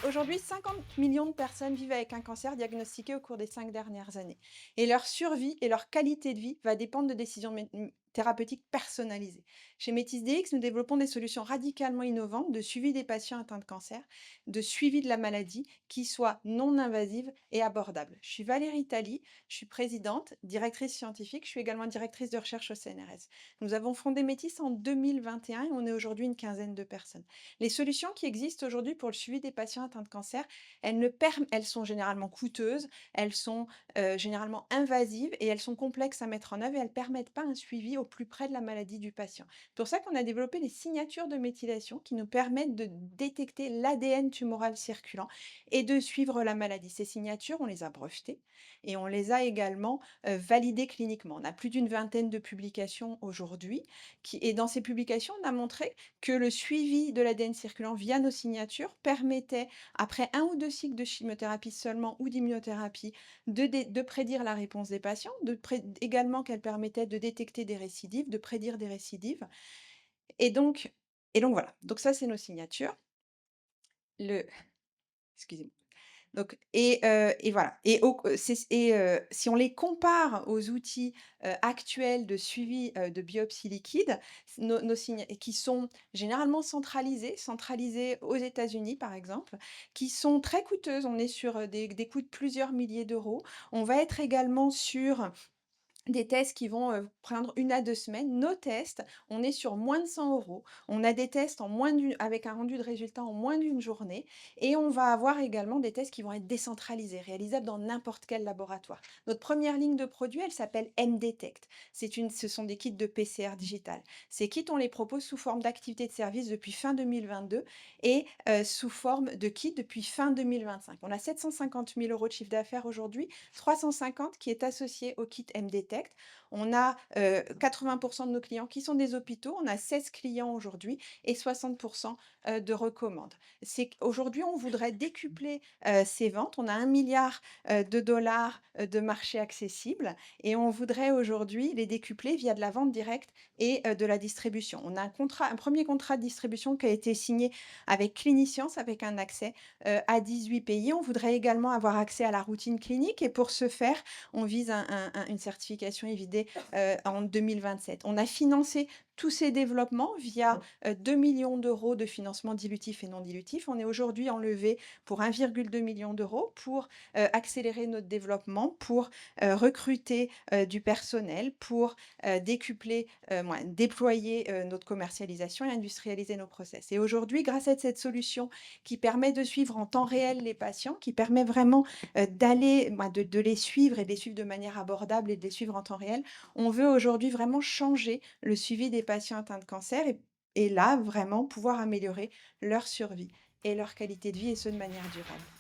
Aujourd'hui, 50 millions de personnes vivent avec un cancer diagnostiqué au cours des 5 dernières années. Et leur survie et leur qualité de vie va dépendre de décisions thérapeutiques personnalisées. Chez Métis DX, nous développons des solutions radicalement innovantes de suivi des patients atteints de cancer, de suivi de la maladie, qui soient non invasives et abordables. Je suis Valérie Tally, je suis présidente, directrice scientifique, je suis également directrice de recherche au CNRS. Nous avons fondé Métis en 2021 et on est aujourd'hui une quinzaine de personnes. Les solutions qui existent aujourd'hui pour le suivi des patients atteints de cancer, elles sont généralement coûteuses, elles sont généralement invasives et elles sont complexes à mettre en œuvre et elles ne permettent pas un suivi au plus près de la maladie du patient. C'est pour ça qu'on a développé les signatures de méthylation qui nous permettent de détecter l'ADN tumoral circulant et de suivre la maladie. Ces signatures, on les a brevetées et on les a également validées cliniquement. On a plus d'une vingtaine de publications aujourd'hui et dans ces publications, on a montré que le suivi de l'ADN circulant via nos signatures permettait, après 1 ou 2 cycles de chimiothérapie seulement ou d'immunothérapie, de prédire la réponse des patients, également qu'elle permettait de détecter des récidives, de prédire des récidives. Et donc, voilà, donc ça c'est nos signatures. Le... Excusez-moi. Donc et voilà si on les compare aux outils, actuels de suivi, de biopsie liquide, nos signes et qui sont généralement centralisés aux États-Unis, par exemple, qui sont très coûteuses. On est sur, des coûts de plusieurs milliers d'euros. On va être également sur des tests qui vont, prendre 1 à 2 semaines. Nos tests, on est sur moins de 100 €. On a des tests avec un rendu de résultat en moins d'une journée et on va avoir également des tests qui vont être décentralisés, réalisables dans n'importe quel laboratoire. Notre première ligne de produits, elle s'appelle MDetect. Ce sont des kits de PCR digital. Ces kits, on les propose sous forme d'activité de service depuis fin 2022 et sous forme de kits depuis fin 2025. On a 750 000 € de chiffre d'affaires aujourd'hui, 350 qui est associé au kit MDetect. On a 80 de nos clients qui sont des hôpitaux. On a 16 clients aujourd'hui et 60 de recommandes. Aujourd'hui, on voudrait décupler ces ventes. On a 1 milliard de dollars de marché accessible et on voudrait aujourd'hui les décupler via de la vente directe et de la distribution. On a un premier contrat de distribution qui a été signé avec Cliniscience, avec un accès à 18 pays. On voudrait également avoir accès à la routine clinique et pour ce faire, on vise une certification évidée en 2027. On a financé tous ces développements via 2 millions d'euros de financement dilutif et non dilutif. On est aujourd'hui en levée pour 1,2 million d'euros pour accélérer notre développement, pour recruter du personnel, pour déployer notre commercialisation et industrialiser nos process. Et aujourd'hui, grâce à cette solution qui permet de suivre en temps réel les patients, qui permet vraiment de les suivre et de les suivre de manière abordable et de les suivre en temps réel. On veut aujourd'hui vraiment changer le suivi des patients atteints de cancer et là, vraiment pouvoir améliorer leur survie et leur qualité de vie et ce de manière durable.